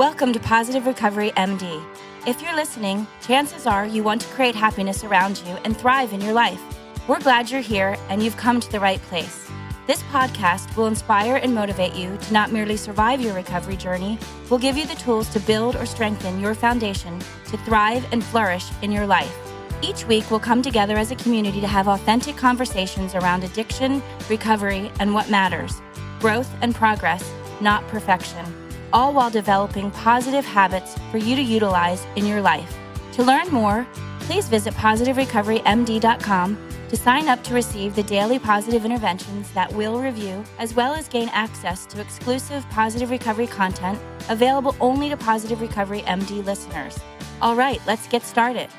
Welcome to Positive Recovery MD. If you're listening, chances are you want to create happiness around you and thrive in your life. We're glad you're here and you've come to the right place. This podcast will inspire and motivate you to not merely survive your recovery journey, we'll give you the tools to build or strengthen your foundation to thrive and flourish in your life. Each week, we'll come together as a community to have authentic conversations around addiction, recovery, and what matters. Growth and progress, not perfection. All while developing positive habits for you to utilize in your life. To learn more, please visit positiverecoverymd.com to sign up to receive the daily positive interventions that we'll review, as well as gain access to exclusive Positive Recovery content available only to Positive Recovery MD listeners. All right, let's get started.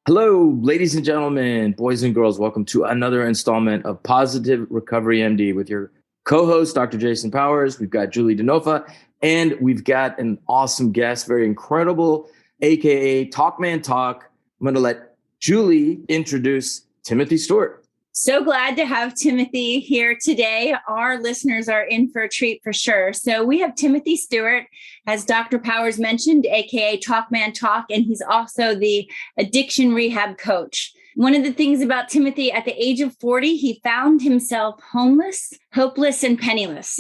Hello, ladies and gentlemen, boys and girls. Welcome to another installment of Positive Recovery MD with your co-host, Dr. Jason Powers. We've got Julie DeNofa, and we've got an awesome guest, very incredible, aka Talk Man Talk. I'm going to let Julie introduce Timothy Stewart. So glad to have Timothy here today. Our listeners are in for a treat for sure. So we have Timothy Stewart, as Dr. Powers mentioned, aka Talk Man Talk, and he's also the addiction rehab coach. One of the things about Timothy, at the age of 40, he found himself homeless, hopeless, and penniless.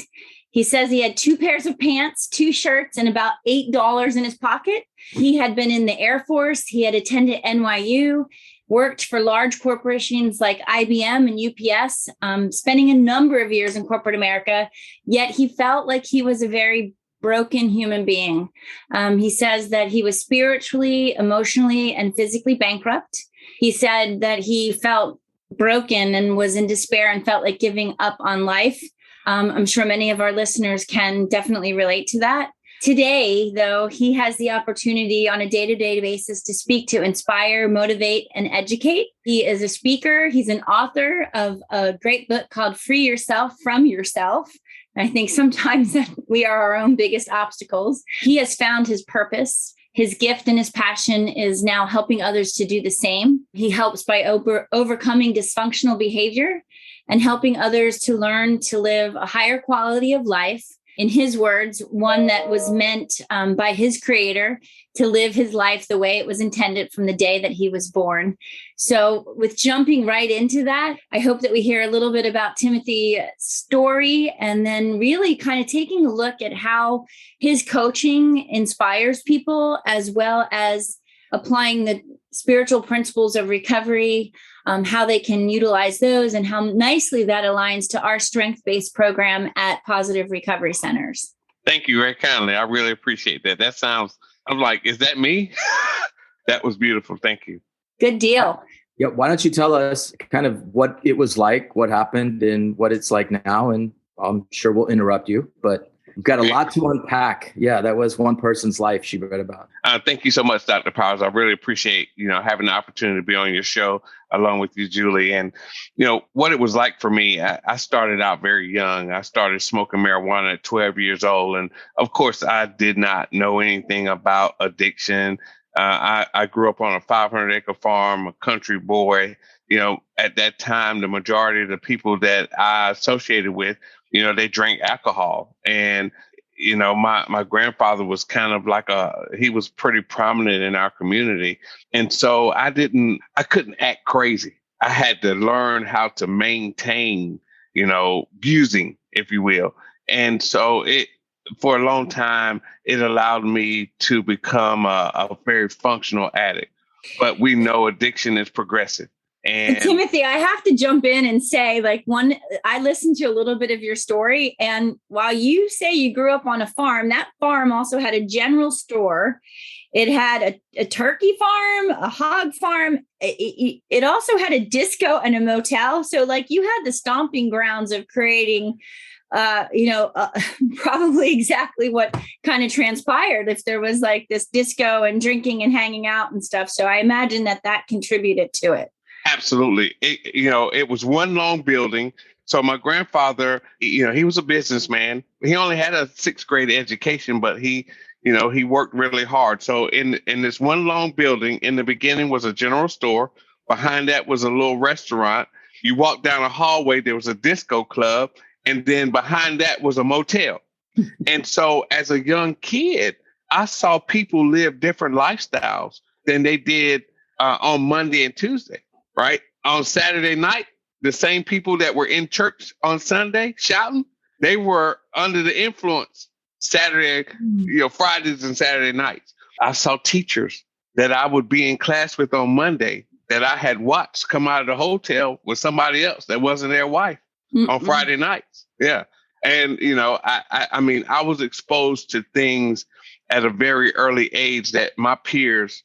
He says he had 2 pairs of pants, 2 shirts, and about $8 in his pocket. He had been in the Air Force. He had attended NYU, worked for large corporations like IBM and UPS, spending a number of years in corporate America, yet he felt like he was a very broken human being. He says that he was spiritually, emotionally, and physically bankrupt. He said that he felt broken and was in despair and felt like giving up on life. I'm sure many of our listeners can definitely relate to that. Today, though, he has the opportunity on a day-to-day basis to speak to inspire, motivate, and educate. He is a speaker. He's an author of a great book called Free Yourself from Yourself. I think sometimes we are our own biggest obstacles. He has found his purpose. His gift and his passion is now helping others to do the same. He helps by overcoming dysfunctional behavior and helping others to learn to live a higher quality of life. In his words, one that was meant by his creator to live his life the way it was intended from the day that he was born. So with jumping right into that, I hope that we hear a little bit about Timothy's story and then really kind of taking a look at how his coaching inspires people, as well as applying the spiritual principles of recovery, how they can utilize those, and how nicely that aligns to our strength-based program at Positive Recovery Centers. Thank you very kindly. I really appreciate that. That sounds, I'm like, is that me? That was beautiful. Thank you. Good deal. Yeah, why don't you tell us kind of what it was like, what happened, and what it's like now? And I'm sure we'll interrupt you, but we've got a lot to unpack. Yeah, that was one person's life she read about. Thank you so much, Dr. Powers. I really appreciate, having the opportunity to be on your show along with you, Julie. And, what it was like for me, I started out very young. I started smoking marijuana at 12 years old. And of course, I did not know anything about addiction. I grew up on a 500-acre farm, a country boy. At that time, the majority of the people that I associated with, they drank alcohol. And, my grandfather was kind of like he was pretty prominent in our community. And so I couldn't act crazy. I had to learn how to maintain, abusing, if you will. And so for a long time, it allowed me to become a very functional addict. But we know addiction is progressive. And Timothy, I have to jump in and say, I listened to a little bit of your story. And while you say you grew up on a farm, that farm also had a general store. It had a turkey farm, a hog farm. It also had a disco and a motel. So you had the stomping grounds of creating, probably exactly what kind of transpired if there was this disco and drinking and hanging out and stuff. So I imagine that contributed to it. Absolutely. It was one long building. So my grandfather, he was a businessman. He only had a 6th grade education, but he worked really hard. So in this one long building, in the beginning was a general store. Behind that was a little restaurant. You walk down a hallway, there was a disco club. And then behind that was a motel. And so as a young kid, I saw people live different lifestyles than they did on Monday and Tuesday, right? On Saturday night, the same people that were in church on Sunday shouting, they were under the influence Saturday, Fridays and Saturday nights. I saw teachers that I would be in class with on Monday that I had watched come out of the hotel with somebody else that wasn't their wife on Friday nights. Yeah. And, I was exposed to things at a very early age that my peers,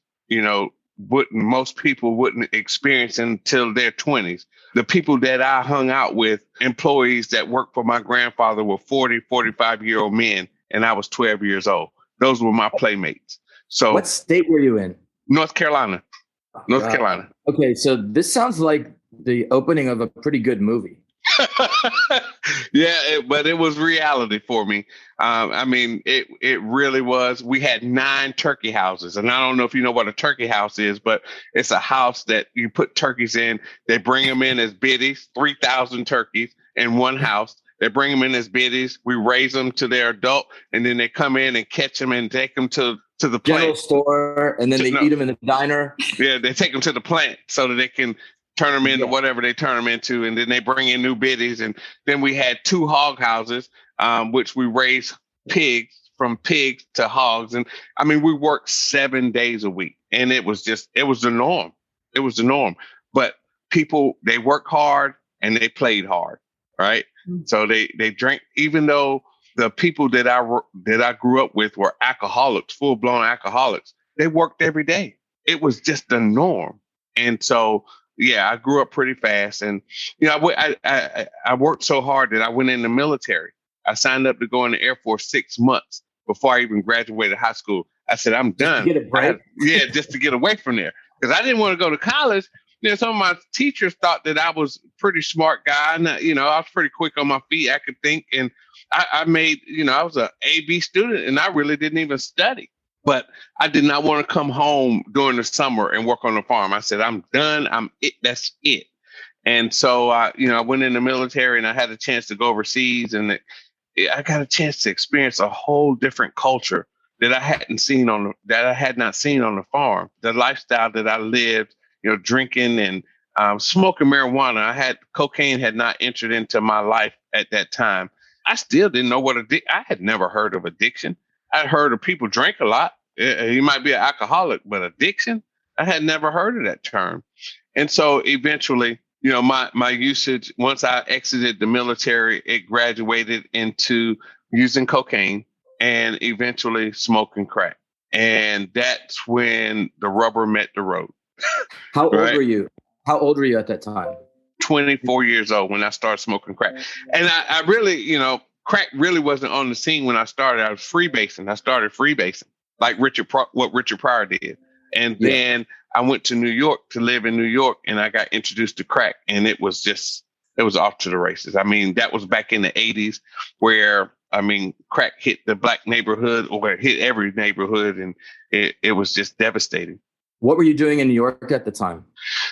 most people wouldn't experience until their 20s. The people that I hung out with, employees that worked for my grandfather, were 40, 45-year-old men, and I was 12 years old. Those were my playmates. So what state were you in? North Carolina. North Carolina. Okay, so this sounds like the opening of a pretty good movie. Yeah, but it was reality for me. It really was. We had 9 turkey houses, and I don't know if you know what a turkey house is, but it's a house that you put turkeys in. They bring them in as biddies, 3,000 turkeys in one house. They bring them in as biddies. We raise them to their adult, and then they come in and catch them and take them to the plant. General store, and then they eat them in the diner. Yeah, they take them to the plant so that they can turn them into whatever they turn them into, and then they bring in new biddies. And then we had 2 hog houses, which we raised pigs, from pigs to hogs. And we worked 7 days a week, and it was the norm. It was the norm. But people, they worked hard and they played hard, right? Mm-hmm. So they drank, even though the people that I grew up with were alcoholics, full blown alcoholics. They worked every day. It was just the norm. And so, yeah, I grew up pretty fast, and I worked so hard that I went in the military. I signed up to go in the Air Force 6 months before I even graduated high school. I said, I'm done. Just to get away from there, because I didn't want to go to college. Some of my teachers thought that I was a pretty smart guy, and I was pretty quick on my feet. I could think, and I made, I was an A/B student, and I really didn't even study. But I did not want to come home during the summer and work on the farm. I said, I'm done. That's it. And so, I went in the military, and I had a chance to go overseas, and I got a chance to experience a whole different culture that I had not seen on the farm. The lifestyle that I lived, drinking and smoking marijuana. Cocaine had not entered into my life at that time. I still didn't know I had never heard of addiction. I'd heard of people drink a lot. You might be an alcoholic, but addiction, I had never heard of that term. And so eventually, my usage, once I exited the military, it graduated into using cocaine and eventually smoking crack. And that's when the rubber met the road. How old were you? How old were you at that time? 24 years old when I started smoking crack. And I really, crack really wasn't on the scene when I started. I was freebasing. I started freebasing like what Richard Pryor did. And then I went to New York to live in New York, and I got introduced to crack, and it was off to the races. That was back in the 80s where, crack hit the black neighborhood, or it hit every neighborhood, and it was just devastating. What were you doing in New York at the time?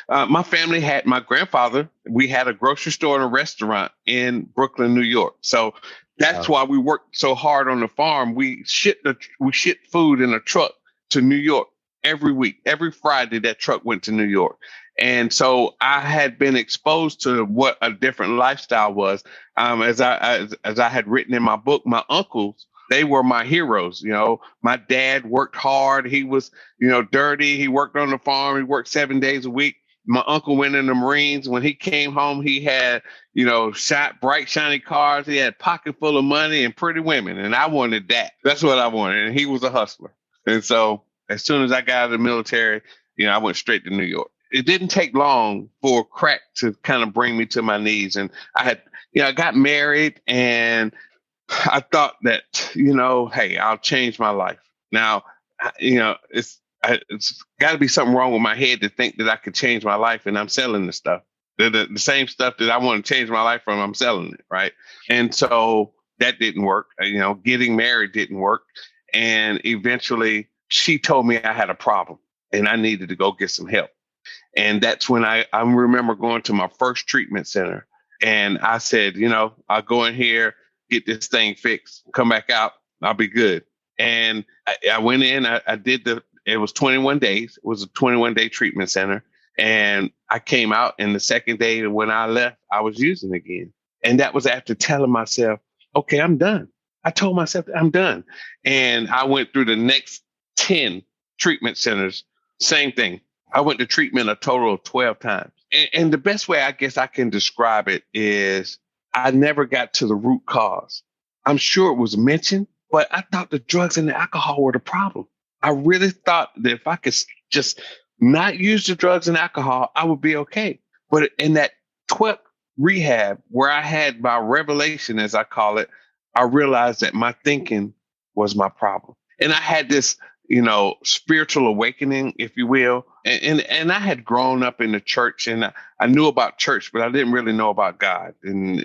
My family had my grandfather. We had a grocery store and a restaurant in Brooklyn, New York. So that's why we worked so hard on the farm. We shipped food in a truck to New York every week. Every Friday, that truck went to New York. And so I had been exposed to what a different lifestyle was. As I had written in my book, my uncles, they were my heroes. My dad worked hard. He was, dirty. He worked on the farm. He worked 7 days a week. My uncle went in the Marines. When he came home, he had, bright, shiny cars. He had a pocket full of money and pretty women. And I wanted that. That's what I wanted. And he was a hustler. And so as soon as I got out of the military, I went straight to New York. It didn't take long for crack to kind of bring me to my knees. And I got married, and I thought that, hey, I'll change my life. Now, it's got to be something wrong with my head to think that I could change my life, and I'm selling the stuff. The same stuff that I want to change my life from, I'm selling it, right? And so that didn't work. Getting married didn't work. And eventually she told me I had a problem and I needed to go get some help. And that's when I remember going to my first treatment center. And I said, I'll go in here, get this thing fixed, come back out, I'll be good. And I went in, I did it was 21 days. It was a 21-day treatment center. And I came out, and the second day when I left, I was using again. And that was after telling myself, okay, I'm done. I told myself I'm done. And I went through the next 10 treatment centers, same thing. I went to treatment a total of 12 times. And the best way I guess I can describe it is I never got to the root cause. I'm sure it was mentioned, but I thought the drugs and the alcohol were the problem. I really thought that if I could just not use the drugs and alcohol, I would be okay. But in that 12th rehab where I had my revelation, as I call it, I realized that my thinking was my problem. And I had this, spiritual awakening, if you will. And I had grown up in the church, and I knew about church, but I didn't really know about God. And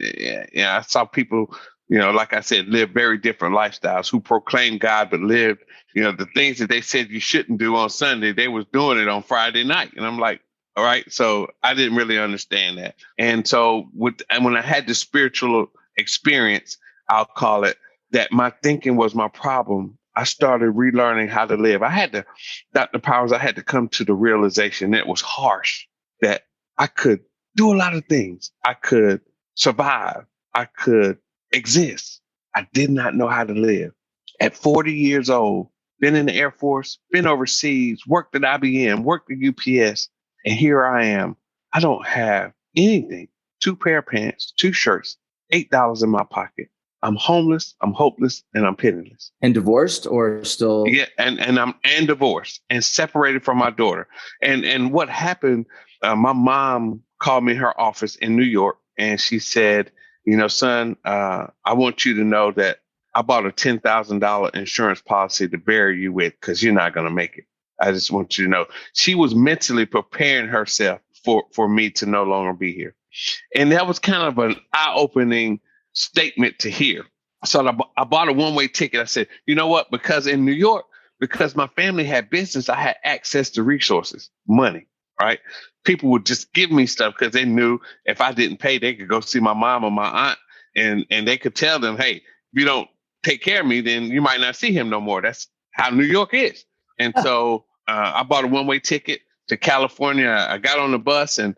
I saw people, like I said, live very different lifestyles, who proclaimed God, but lived, the things that they said you shouldn't do on Sunday, they was doing it on Friday night. And I'm like, all right. So I didn't really understand that. And so when I had the spiritual experience, I'll call it, that my thinking was my problem, I started relearning how to live. Dr. Powers, I had to come to the realization that it was harsh, that I could do a lot of things. I could survive. I could exist. I did not know how to live. At 40 years old, been in the Air Force, been overseas, worked at IBM, worked at UPS, and here I am. I don't have anything. 2 pair of pants, 2 shirts, $8 in my pocket. I'm homeless, I'm hopeless, and I'm penniless. And divorced or still? Yeah, and I'm divorced and separated from my daughter. And what happened, my mom called me in her office in New York, and she said, son, I want you to know that I bought a $10,000 insurance policy to bury you with, because you're not going to make it. I just want you to know. She was mentally preparing herself for me to no longer be here. And that was kind of an eye-opening statement to hear. So I bought a one-way ticket. I said, you know what? Because in New York, because my family had business, I had access to resources, money, right? People would just give me stuff because they knew if I didn't pay, they could go see my mom or my aunt, and they could tell them, hey, if you don't take care of me, then you might not see him no more. That's how New York is. And so I bought a one-way ticket to California. I got on the bus, and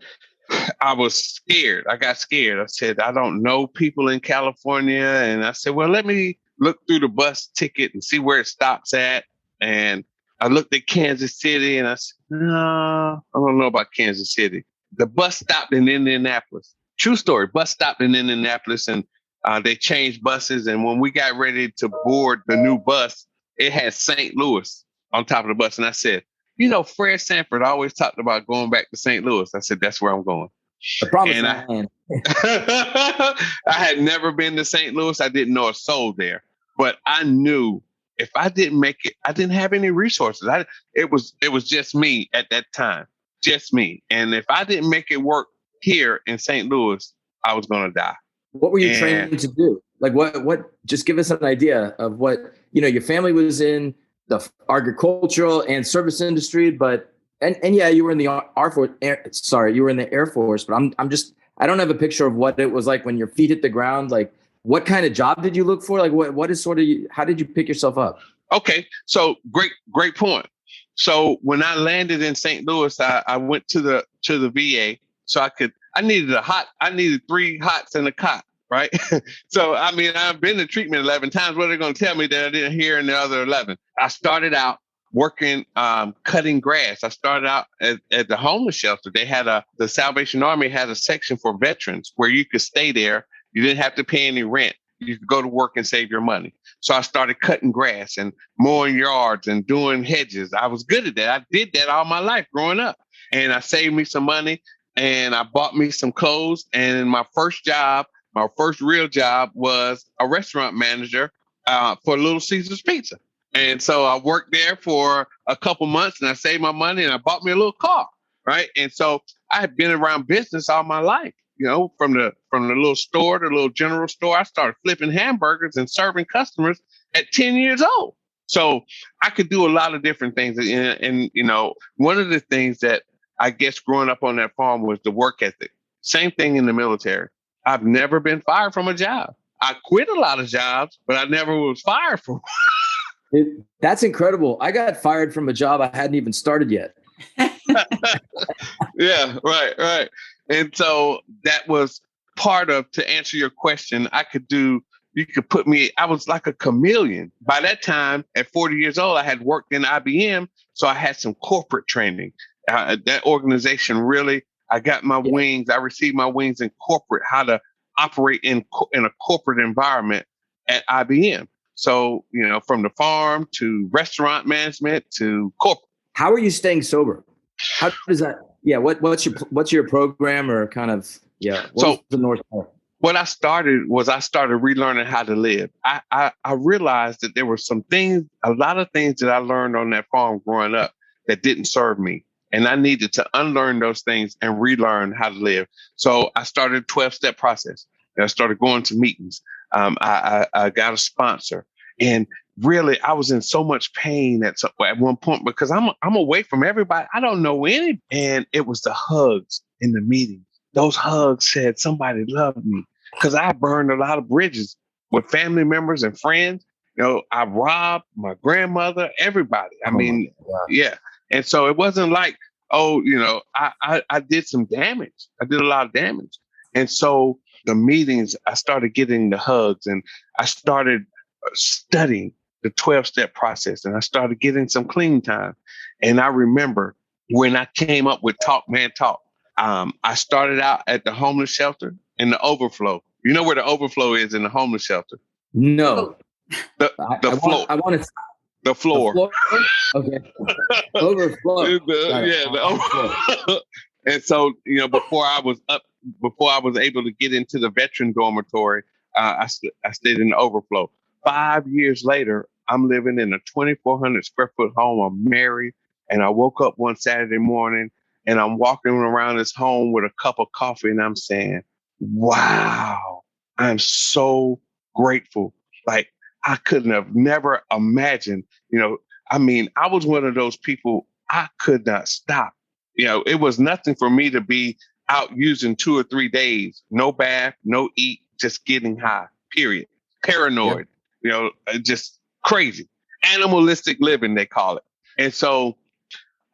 I was scared. I got scared. I said, I don't know people in California. And I said, well, let me look through the bus ticket and see where it stops at. And I looked at Kansas City, and I said, no, I don't know about Kansas City. The bus stopped in Indianapolis. True story. Bus stopped in Indianapolis, and they changed buses. And when we got ready to board the new bus, it had St. Louis on top of the bus. And I said, Fred Sanford always talked about going back to St. Louis. I said, that's where I'm going. The promised land. I had never been to St. Louis. I didn't know a soul there. But I knew if I didn't make it, I didn't have any resources. It was just me at that time. Just me. And if I didn't make it work here in St. Louis, I was going to die. What were you trained to do? Like what, just give us an idea of what, your family was in the agricultural and service industry, but, and yeah, you were in the you were in the Air Force, but I don't have a picture of what it was like when your feet hit the ground. Like what kind of job did you look for? Like what is sort of, how did you pick yourself up? Okay. So great point. So when I landed in St. Louis, I went to the VA so I needed 3 hots and a cot. Right. So, I've been to treatment 11 times. What are they going to tell me that I didn't hear in the other 11? I started out working, cutting grass. I started out at the homeless shelter. They had the Salvation Army had a section for veterans where you could stay there. You didn't have to pay any rent. You could go to work and save your money. So I started cutting grass and mowing yards and doing hedges. I was good at that. I did that all my life growing up, and I saved me some money, and I bought me some clothes. And my first real job was a restaurant manager for Little Caesars Pizza. And so I worked there for a couple months, and I saved my money, and I bought me a little car, right? And so I had been around business all my life, from the little store to the little general store. I started flipping hamburgers and serving customers at 10 years old. So I could do a lot of different things. And one of the things that I guess growing up on that farm was the work ethic. Same thing in the military. I've never been fired from a job. I quit a lot of jobs, but I never was fired from. That's incredible. I got fired from a job I hadn't even started yet. Yeah, right. And so that was part of, to answer your question, you could put me, I was like a chameleon. By that time, at 40 years old, I had worked in IBM. So I had some corporate training. That organization really, I got my wings. I received my wings in corporate, how to operate in a corporate environment at IBM. So, from the farm to restaurant management to corporate. How are you staying sober? How does that? Yeah. What's your program or kind of, what's the North Star? What I started relearning how to live. I realized that there were a lot of things that I learned on that farm growing up that didn't serve me. And I needed to unlearn those things and relearn how to live. So I started a 12-step process. And I started going to meetings. I got a sponsor. And really, I was in so much pain at one point because I'm away from everybody. I don't know any. And it was the hugs in the meetings. Those hugs said somebody loved me, because I burned a lot of bridges with family members and friends. I robbed my grandmother, everybody. Yeah. And so it wasn't like, I did some damage. I did a lot of damage. And so the meetings, I started getting the hugs, and I started studying the 12-step process, and I started getting some clean time. And I remember when I came up with Talk Man Talk, I started out at the homeless shelter in the overflow. You know where the overflow is in the homeless shelter? No. The floor. I want to. The floor. The floor? Okay. Overflow. The overflow. And so, before I was able to get into the veteran dormitory, I stayed in the overflow. 5 years later, I'm living in a 2,400 square foot home. I'm married, and I woke up one Saturday morning, and I'm walking around this home with a cup of coffee, and I'm saying, wow, I'm so grateful. Like, I couldn't have never imagined, I was one of those people, I could not stop. It was nothing for me to be out using 2 or 3 days, no bath, no eat, just getting high, period. Paranoid, just crazy. Animalistic living, they call it. And so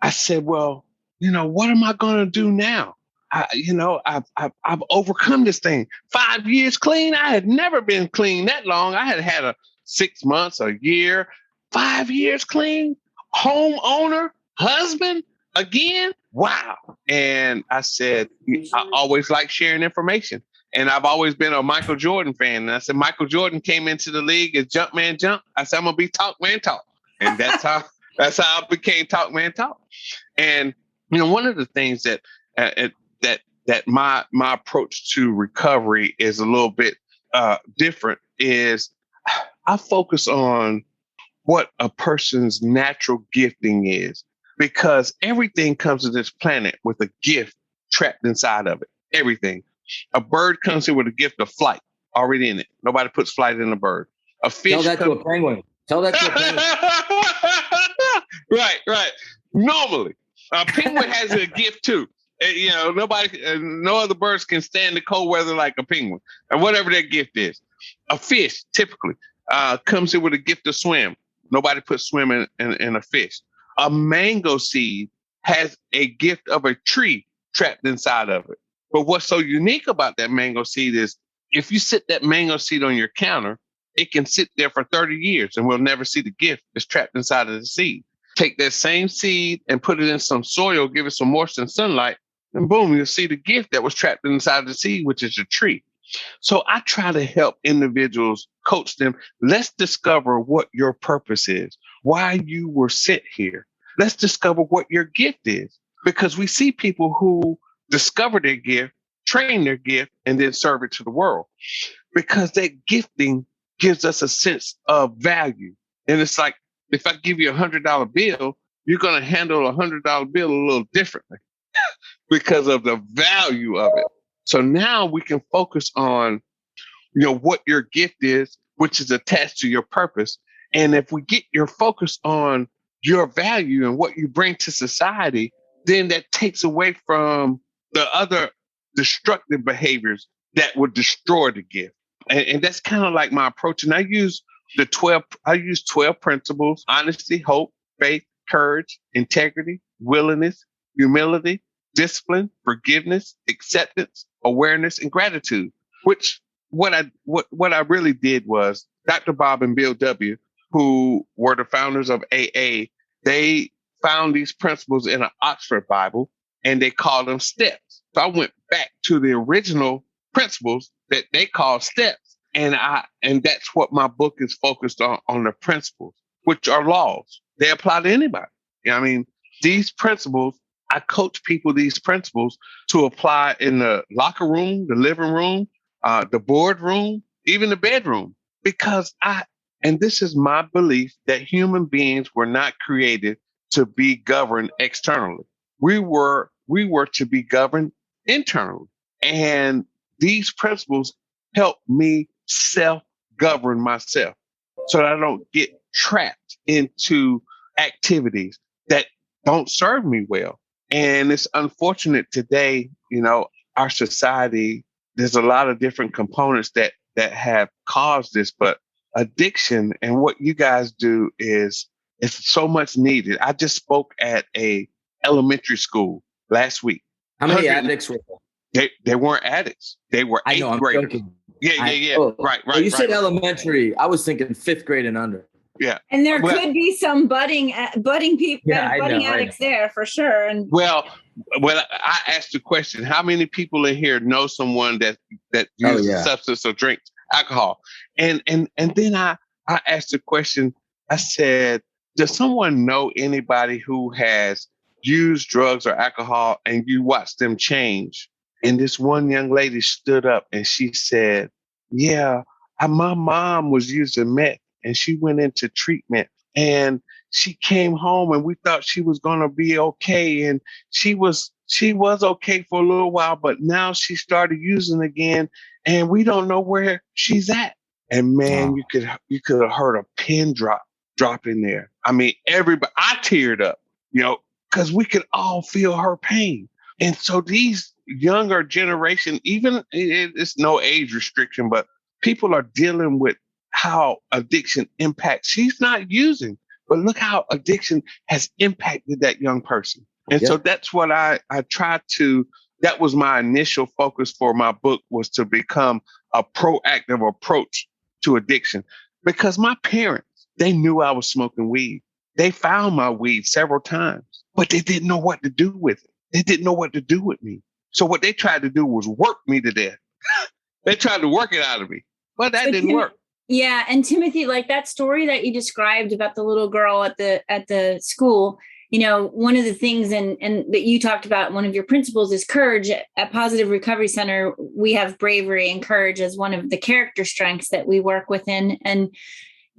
I said, well, what am I going to do now? I've overcome this thing. 5 years clean. I had never been clean that long. I had a 6 months, a year, 5 years clean, homeowner, husband again. Wow. And I said, I always like sharing information. And I've always been a Michael Jordan fan. And I said, Michael Jordan came into the league as Jump Man Jump. I said, I'm going to be Talk Man Talk. And that's how I became Talk Man Talk. And, one of the things that my approach to recovery is a little bit different is I focus on what a person's natural gifting is, because everything comes to this planet with a gift trapped inside of it. Everything. A bird comes here with a gift of flight already in it. Nobody puts flight in a bird. A fish. Tell that to a penguin. Right. Normally, a penguin has a gift too. No other birds can stand the cold weather like a penguin, and whatever their gift is. A fish typically comes in with a gift to swim. Nobody puts swim in a fish. A mango seed has a gift of a tree trapped inside of it. But what's so unique about that mango seed is if you sit that mango seed on your counter, it can sit there for 30 years and we'll never see the gift that's trapped inside of the seed. Take that same seed and put it in some soil, give it some moisture and sunlight, and boom, you'll see the gift that was trapped inside the seed, which is a tree. So I try to help individuals, coach them. Let's discover what your purpose is, why you were sent here. Let's discover what your gift is, because we see people who discover their gift, train their gift, and then serve it to the world, because that gifting gives us a sense of value. And it's like, if I give you $100 bill, you're going to handle a $100 bill a little differently because of the value of it. So now we can focus on, what your gift is, which is attached to your purpose. And if we get your focus on your value and what you bring to society, then that takes away from the other destructive behaviors that would destroy the gift. And that's kind of like my approach. And I use 12 principles: honesty, hope, faith, courage, integrity, willingness, humility, discipline, forgiveness, acceptance, awareness, and gratitude. Which what I really did was Dr. Bob and Bill W., who were the founders of AA, they found these principles in an Oxford Bible and they called them steps. So I went back to the original principles that they call steps. And that's what my book is focused on the principles, which are laws. They apply to anybody. I mean, these principles, I coach people these principles to apply in the locker room, the living room, the boardroom, even the bedroom, because and this is my belief, that human beings were not created to be governed externally. We were to be governed internally. And these principles help me self-govern myself so that I don't get trapped into activities that don't serve me well. And it's unfortunate today, our society, there's a lot of different components that have caused this, but addiction and what you guys do is so much needed. I just spoke at a elementary school last week. How many addicts were there? They weren't addicts. They were eighth graders. Joking. Yeah. Right. Well, you said elementary. I was thinking 5th grade and under. Yeah. And there could be some budding people, addicts there for sure. And well, I asked the question: how many people in here know someone that uses a substance or drinks alcohol? And then I asked the question. I said, does someone know anybody who has used drugs or alcohol and you watch them change? And this one young lady stood up and she said, yeah, my mom was using meth and she went into treatment and she came home and we thought she was going to be okay. And she was okay for a little while, but now she started using again and we don't know where she's at. And man, you could have heard a pin drop in there. I mean, everybody, I teared up, because we could all feel her pain. And so these younger generation, even it's no age restriction, but people are dealing with how addiction impacts. She's not using, but look how addiction has impacted that young person. And so that's what I tried to, that was my initial focus for my book, was to become a proactive approach to addiction. Because my parents, they knew I was smoking weed. They found my weed several times, but they didn't know what to do with it. They didn't know what to do with me. So what they tried to do was work me to death. They tried to work it out of me, but that didn't work. Yeah. And Timothy, like that story that you described about the little girl at the school, one of the things and that you talked about, one of your principles is courage. At Positive Recovery Center, we have bravery and courage as one of the character strengths that we work within. And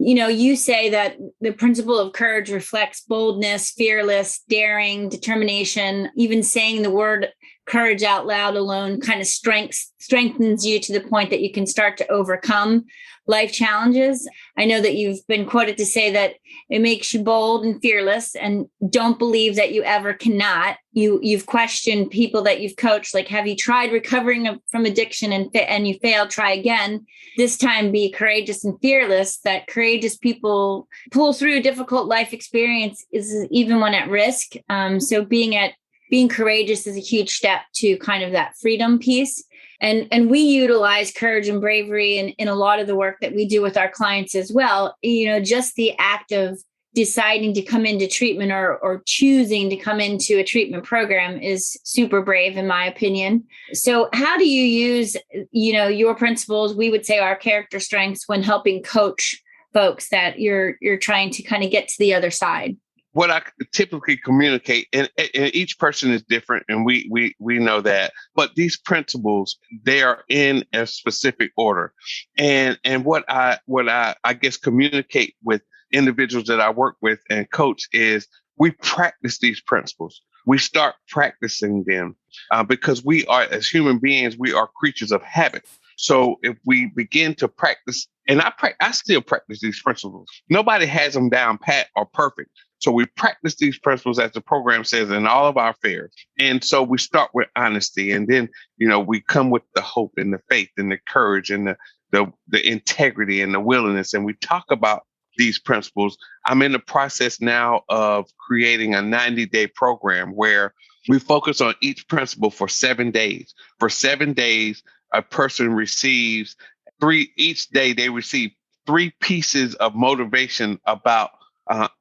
you say that the principle of courage reflects boldness, fearless, daring, determination. Even saying the word courage out loud alone kind of strengthens you to the point that you can start to overcome life challenges. I know that you've been quoted to say that it makes you bold and fearless and don't believe that you ever cannot. You've questioned people that you've coached, like, have you tried recovering from addiction and you failed, try again. This time be courageous and fearless, that courageous people pull through a difficult life experience is even when at risk. So being courageous is a huge step to kind of that freedom piece. And we utilize courage and bravery in a lot of the work that we do with our clients as well. Just the act of deciding to come into treatment or choosing to come into a treatment program is super brave, in my opinion. So how do you use, your principles, we would say our character strengths, when helping coach folks that you're trying to kind of get to the other side? What I typically communicate, and each person is different, and we know that, but these principles, they are in a specific order. And what I guess communicate with individuals that I work with and coach is we practice these principles. We start practicing them because we are, as human beings, we are creatures of habit. So if we begin to practice, and I still practice these principles. Nobody has them down pat or perfect. So we practice these principles, as the program says, in all of our affairs. And so we start with honesty, and then, we come with the hope and the faith and the courage and the integrity and the willingness. And we talk about these principles. I'm in the process now of creating a 90-day program where we focus on each principle for 7 days. For 7 days, a person receives each day they receive 3 pieces of motivation about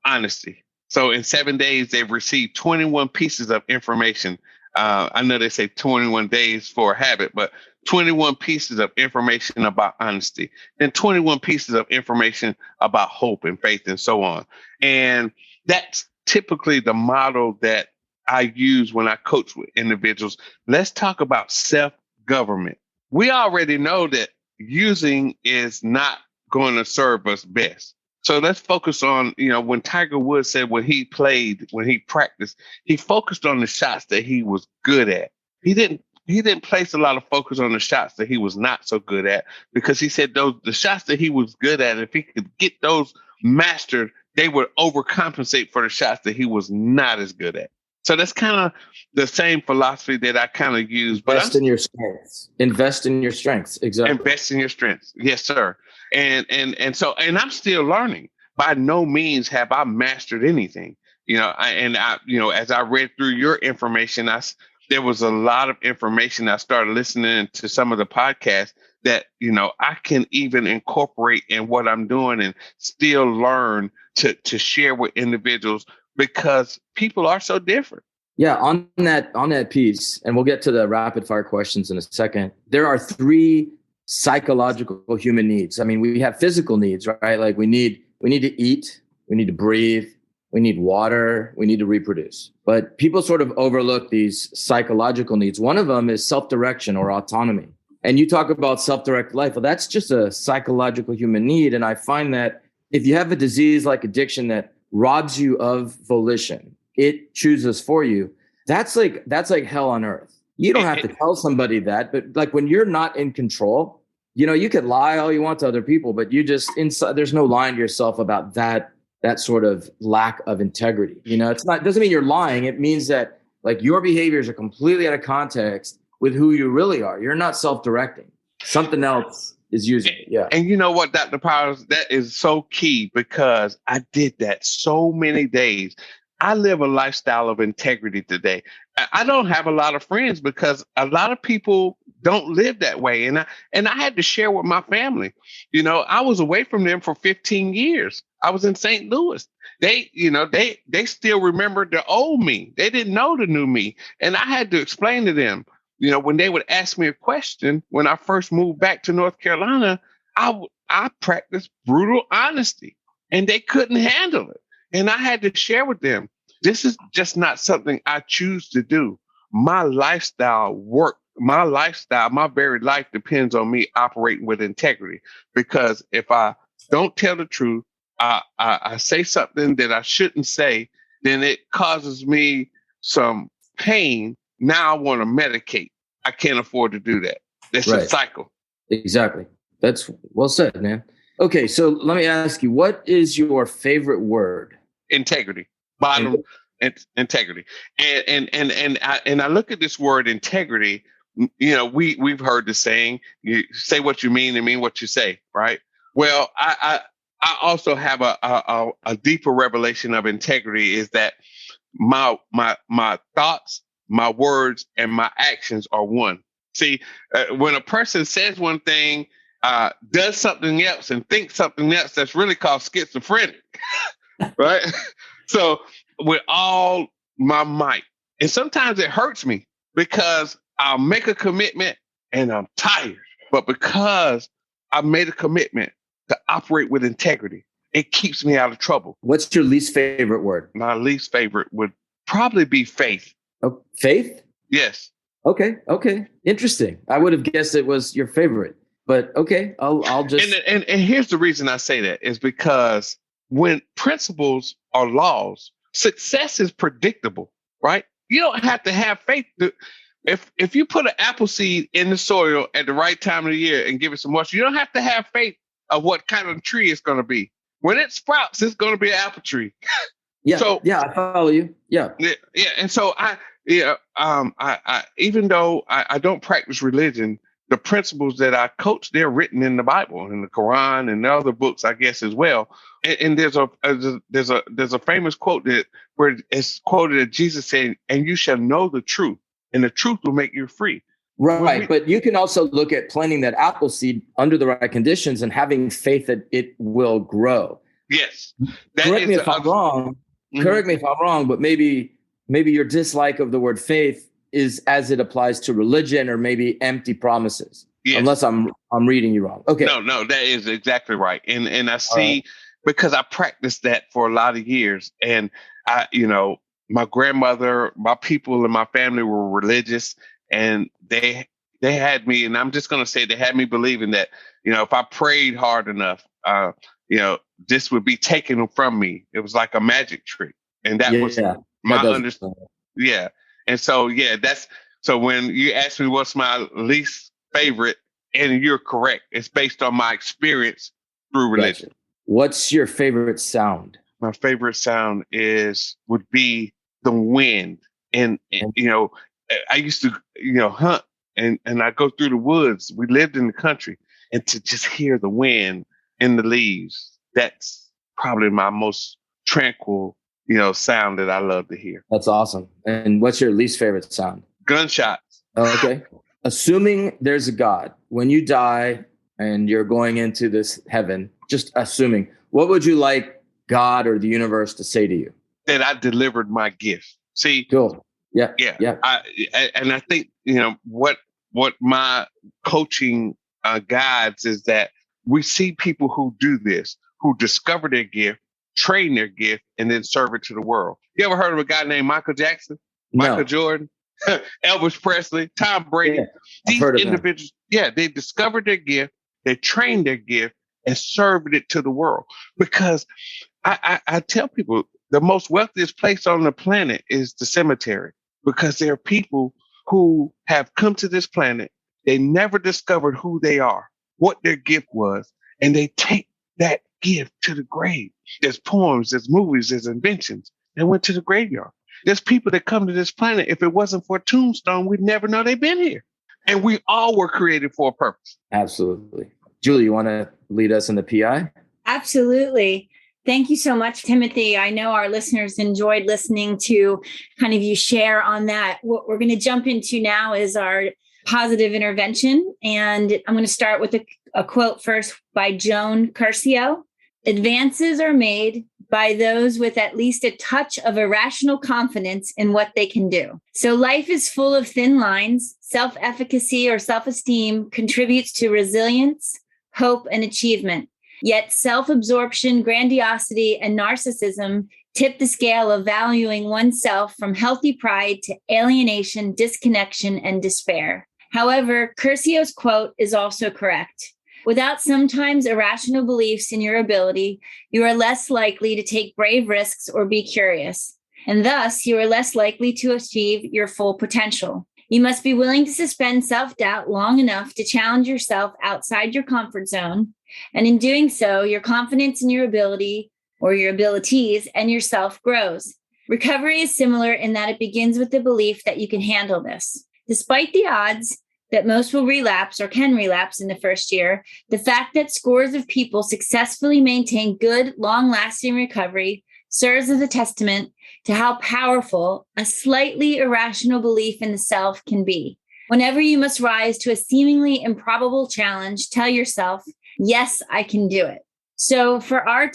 honesty. So in 7 days, they've received 21 pieces of information. I know they say 21 days for a habit, but 21 pieces of information about honesty, and 21 pieces of information about hope and faith and so on. And that's typically the model that I use when I coach with individuals. Let's talk about self-government. We already know that using is not going to serve us best. So let's focus on, when Tiger Woods said when he practiced, he focused on the shots that he was good at. He didn't place a lot of focus on the shots that he was not so good at, because he said the shots that he was good at, if he could get those mastered, they would overcompensate for the shots that he was not as good at. So that's kind of the same philosophy that I kind of use. Invest in your strengths. Invest in your strengths. Exactly. Invest in your strengths. Yes, sir. And I'm still learning. By no means have I mastered anything. As I read through your information, there was a lot of information. I started listening to some of the podcasts that, I can even incorporate in what I'm doing and still learn to share with individuals, because people are so different. Yeah, on that piece, and we'll get to the rapid fire questions in a second. There are 3 psychological human needs. I mean, we have physical needs, right? Like we need to eat, we need to breathe, we need water, we need to reproduce. But people sort of overlook these psychological needs. One of them is self-direction or autonomy. And you talk about self-directed life. Well, that's just a psychological human need. And I find that if you have a disease like addiction that robs you of volition, it chooses for you. That's like hell on earth. You don't have to tell somebody that, but like when you're not in control, you could lie all you want to other people, but you just inside, there's no lying to yourself about that sort of lack of integrity. It doesn't mean you're lying. It means that like your behaviors are completely out of context with who you really are. You're not self-directing. Something else is using it. Yeah. And you know what, Dr. Powers, that is so key, because I did that so many days. I live a lifestyle of integrity today. I don't have a lot of friends because a lot of people don't live that way. And I had to share with my family. I was away from them for 15 years. I was in St. Louis. They still remembered the old me. They didn't know the new me. And I had to explain to them, when they would ask me a question, when I first moved back to North Carolina, I practiced brutal honesty, and they couldn't handle it. And I had to share with them, this is just not something I choose to do. My lifestyle, my very life depends on me operating with integrity. Because if I don't tell the truth, I say something that I shouldn't say, then it causes me some pain. Now I want to medicate. I can't afford to do that. That's right. A cycle. Exactly. That's well said, man. Okay, so let me ask you, what is your favorite word? Integrity. Integrity. And I look at this word integrity. We've heard the saying, you say what you mean and mean what you say, right? Well, I also have a deeper revelation of integrity, is that my thoughts, my words, and my actions are one. See, when a person says one thing, does something else, and thinks something else, that's really called schizophrenic, right? So with all my might, and sometimes it hurts me because I'll make a commitment and I'm tired, but because I made a commitment to operate with integrity, it keeps me out of trouble. What's your least favorite word? My least favorite would probably be faith. Oh, faith? Yes. Okay. Interesting. I would have guessed it was your favorite, but okay, I'll just. And here's the reason I say that is because when principles are laws, success is predictable, right? You don't have to have faith. if you put an apple seed in the soil at the right time of the year and give it some moisture, you don't have to have faith of what kind of tree it's going to be. When it sprouts, it's going to be an apple tree. Yeah. So yeah, I follow you. Yeah. Yeah. And so I even though I don't practice religion, the principles that I coach, they're written in the Bible and the Quran and the other books, I guess, as well. And there's a famous quote where it's quoted that Jesus said, "And you shall know the truth, and the truth will make you free." Right. But you can also look at planting that apple seed under the right conditions and having faith that it will grow. Yes. Correct me if I'm wrong. Mm-hmm. Correct me if I'm wrong, but maybe your dislike of the word faith is as it applies to religion or maybe empty promises. Yes. Unless I'm reading you wrong. Okay. No, that is exactly right. And I see, because I practiced that for a lot of years, and my grandmother, my people in my family were religious, and they had me, and I'm just going to say they had me believing that, if I prayed hard enough, this would be taken from me. It was like a magic trick. And that was my understanding. Yeah. And so, so when you ask me what's my least favorite, and you're correct, it's based on my experience through religion. Gotcha. What's your favorite sound? My favorite sound would be the wind. And I used to, hunt and I go through the woods. We lived in the country, and to just hear the wind in the leaves, that's probably my most tranquil, sound that I love to hear. That's awesome. And what's your least favorite sound? Gunshots. Okay. Assuming there's a God, when you die and you're going into this heaven, just assuming, what would you like God or the universe to say to you? That I delivered my gift. See? Cool. Yeah. I think, what my coaching guides is that we see people who do this, who discover their gift, train their gift, and then serve it to the world. You ever heard of a guy named Michael Jackson? Michael Jordan? Elvis Presley? Tom Brady? Yeah, These individuals, they discovered their gift, they trained their gift, and served it to the world. Because I tell people, the most wealthiest place on the planet is the cemetery, because there are people who have come to this planet. They never discovered who they are, what their gift was, and they take that gift to the grave. There's poems, there's movies, there's inventions. They went to the graveyard. There's people that come to this planet. If it wasn't for a tombstone, we'd never know they've been here. And we all were created for a purpose. Absolutely. Julie, you want to lead us in the PI? Absolutely. Thank you so much, Timothy. I know our listeners enjoyed listening to kind of you share on that. What we're going to jump into now is our positive intervention. And I'm going to start with a quote first by Joan Curcio. Advances are made by those with at least a touch of irrational confidence in what they can do. So life is full of thin lines. Self-efficacy or self-esteem contributes to resilience, hope, and achievement. Yet self-absorption, grandiosity, and narcissism tip the scale of valuing oneself from healthy pride to alienation, disconnection, and despair. However, Curcio's quote is also correct. Without sometimes irrational beliefs in your ability, you are less likely to take brave risks or be curious, and thus you are less likely to achieve your full potential. You must be willing to suspend self-doubt long enough to challenge yourself outside your comfort zone, and in doing so, your confidence in your ability or your abilities and yourself grows. Recovery is similar in that it begins with the belief that you can handle this. Despite the odds that most will relapse or can relapse in the first year, the fact that scores of people successfully maintain good, long-lasting recovery serves as a testament to how powerful a slightly irrational belief in the self can be. Whenever you must rise to a seemingly improbable challenge, tell yourself, yes, I can do it. So for our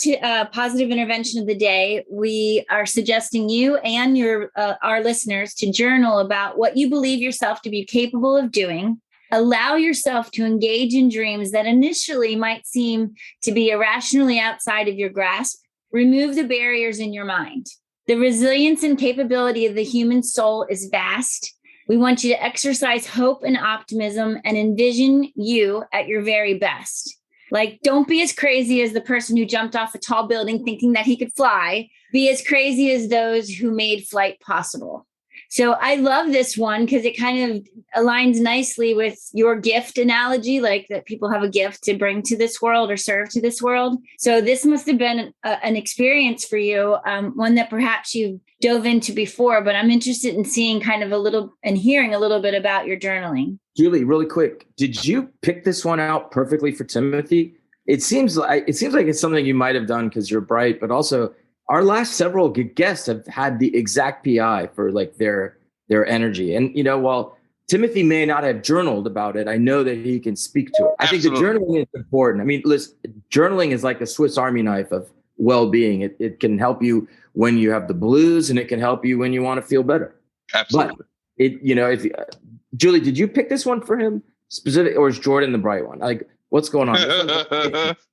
positive intervention of the day, we are suggesting you and our listeners to journal about what you believe yourself to be capable of doing. Allow yourself to engage in dreams that initially might seem to be irrationally outside of your grasp. Remove the barriers in your mind. The resilience and capability of the human soul is vast. We want you to exercise hope and optimism and envision you at your very best. Like, don't be as crazy as the person who jumped off a tall building thinking that he could fly. Be as crazy as those who made flight possible. So I love this one because it kind of aligns nicely with your gift analogy, like that people have a gift to bring to this world or serve to this world. So this must have been an experience for you, one that perhaps you dove into before, but I'm interested in seeing kind of a little and hearing a little bit about your journaling. Julie, really quick, did you pick this one out perfectly for Timothy? It seems like it's something you might have done because you're bright, but also our last several guests have had the exact PI for like their energy. And, while Timothy may not have journaled about it, I know that he can speak to it. Absolutely. I think the journaling is important. I mean, listen, journaling is like a Swiss Army knife of well-being. It can help you when you have the blues, and it can help you when you want to feel better. Absolutely. But Julie, did you pick this one for him specific, or is Jordan the bright one? Like, what's going on?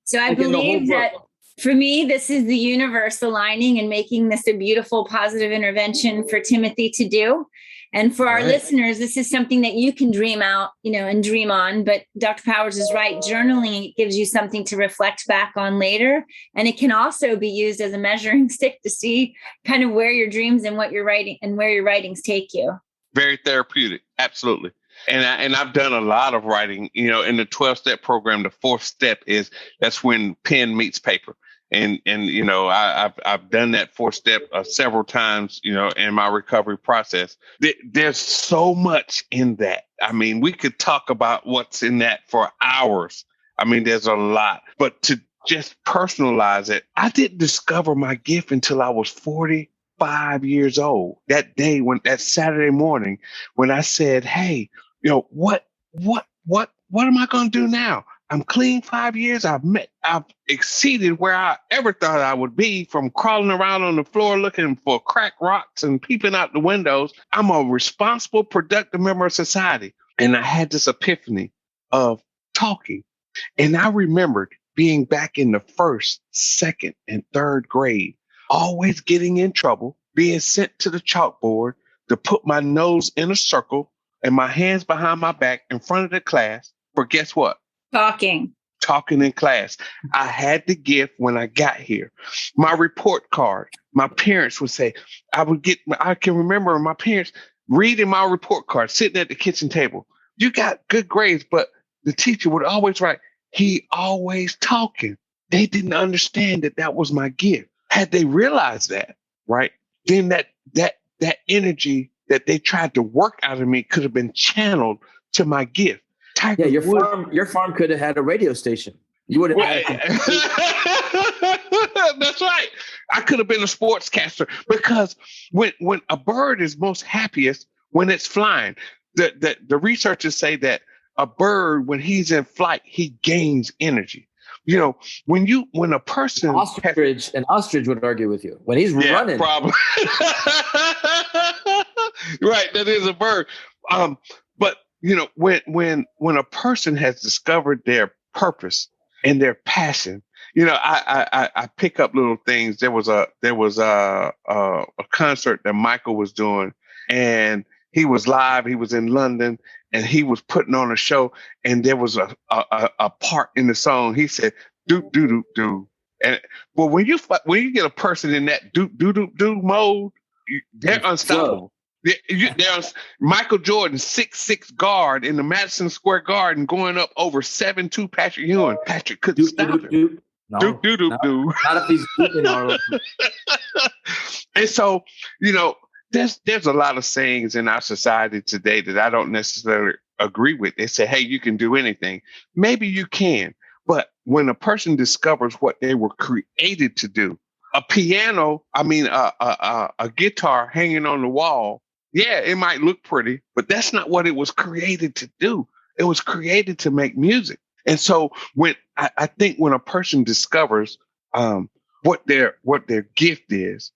So I believe that for me, this is the universe aligning and making this a beautiful, positive intervention for Timothy to do. And for our listeners, this is something that you can dream out, and dream on. But Dr. Powers is right. Journaling gives you something to reflect back on later. And it can also be used as a measuring stick to see kind of where your dreams and what you're writing and where your writings take you. Very therapeutic. Absolutely. And I've done a lot of writing, in the 12-step program. The fourth step that's when pen meets paper. And I've done that fourth step several times, in my recovery process. There's so much in that. I mean, we could talk about what's in that for hours. I mean, there's a lot. But to just personalize it, I didn't discover my gift until I was 45 years old. That Saturday morning when I said, hey, what am I going to do now? I'm clean 5 years. I've exceeded where I ever thought I would be, from crawling around on the floor looking for cracked rocks and peeping out the windows. I'm a responsible, productive member of society. And I had this epiphany of talking. And I remembered being back in the first, second, and third grade, always getting in trouble, being sent to the chalkboard to put my nose in a circle and my hands behind my back in front of the class for guess what? Talking in class. I had the gift when I got here. My report card, my parents would say, I can remember my parents reading my report card, sitting at the kitchen table. You got good grades, but the teacher would always write, he always talking. They didn't understand that was my gift. Had they realized that, right, then that energy that they tried to work out of me could have been channeled to my gift. Yeah, your farm could have had a radio station. You would have. That's right. I could have been a sportscaster, because when a bird is most happiest when it's flying, the researchers say that a bird, when he's in flight, he gains energy. When a person an ostrich would argue with you when he's running. Probably. Right, that is a bird. But when a person has discovered their purpose and their passion, I pick up little things. There was a concert that Michael was doing, and he was live. He was in London, and he was putting on a show. And there was a part in the song. He said, "Do do do do." And well, when you get a person in that do do do do mode, they're unstoppable. There's Michael Jordan, 6'6" guard in the Madison Square Garden, going up over 7'2" Patrick Ewing. Patrick couldn't stop him. No, do do do do. Not if he's doing all of them. And so, there's a lot of sayings in our society today that I don't necessarily agree with. They say, hey, you can do anything. Maybe you can. But when a person discovers what they were created to do, a piano, a guitar hanging on the wall, yeah, it might look pretty, but that's not what it was created to do. It was created to make music. And so when I think when a person discovers what their gift is,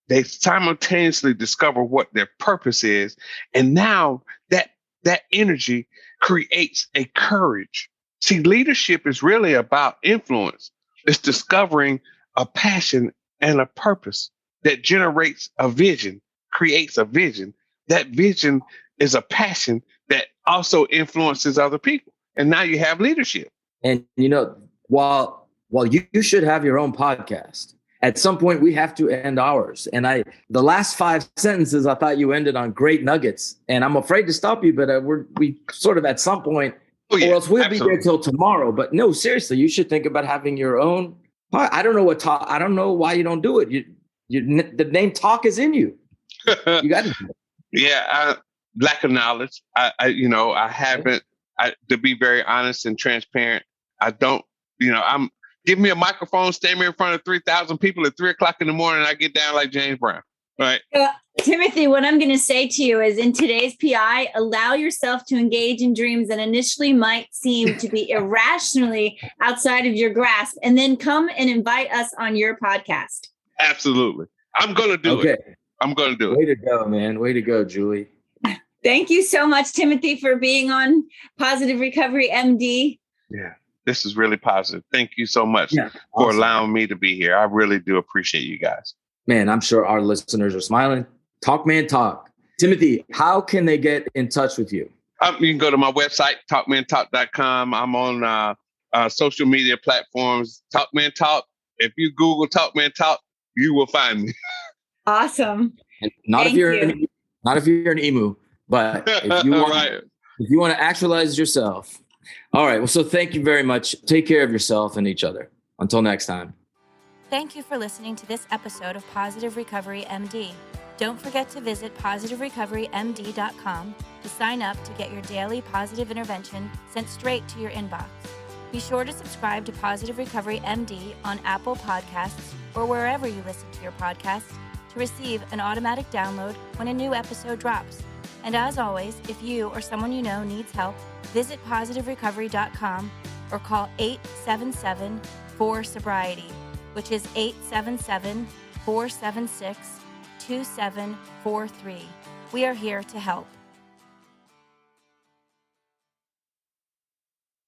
they simultaneously discover what their purpose is. And now that energy creates a courage. See, leadership is really about influence. It's discovering a passion and a purpose that generates a vision, creates a vision. That vision is a passion that also influences other people. And now you have leadership. And, while you should have your own podcast, at some point we have to end ours. And the last 5 sentences, I thought you ended on great nuggets, and I'm afraid to stop you, but we sort of at some point, or else we'll be there till tomorrow. But no, seriously, you should think about having your own. I don't know I don't know why you don't do it. The name Talk is in you. You got to do it. Yeah. Lack of knowledge. I haven't, to be very honest and transparent, I don't, give me a microphone, stand me in front of 3,000 people at 3:00 in the morning, and I get down like James Brown. Right. Timothy, what I'm going to say to you is in today's PI, allow yourself to engage in dreams that initially might seem to be irrationally outside of your grasp, and then come and invite us on your podcast. Absolutely. I'm going to do it. I'm going to do it. Way to go, man. Way to go, Julie. Thank you so much, Timothy, for being on Positive Recovery MD. Yeah, this is really positive. Thank you so much for allowing me to be here. I really do appreciate you guys. Man, I'm sure our listeners are smiling. Talk, man, talk. Timothy, how can they get in touch with you? You can go to my website, talkmantalk.com. I'm on social media platforms, Talkman Talk. If you Google Talkman Talk, you will find me. Awesome. And not if you're an emu. But if you want to actualize yourself. All right. Well, so thank you very much. Take care of yourself and each other. Until next time. Thank you for listening to this episode of Positive Recovery MD. Don't forget to visit positiverecoverymd.com to sign up to get your daily positive intervention sent straight to your inbox. Be sure to subscribe to Positive Recovery MD on Apple Podcasts or wherever you listen to your podcasts to receive an automatic download when a new episode drops. And as always, if you or someone you know needs help, visit positiverecovery.com or call 877-4-SOBRIETY, which is 877-476-2743. We are here to help.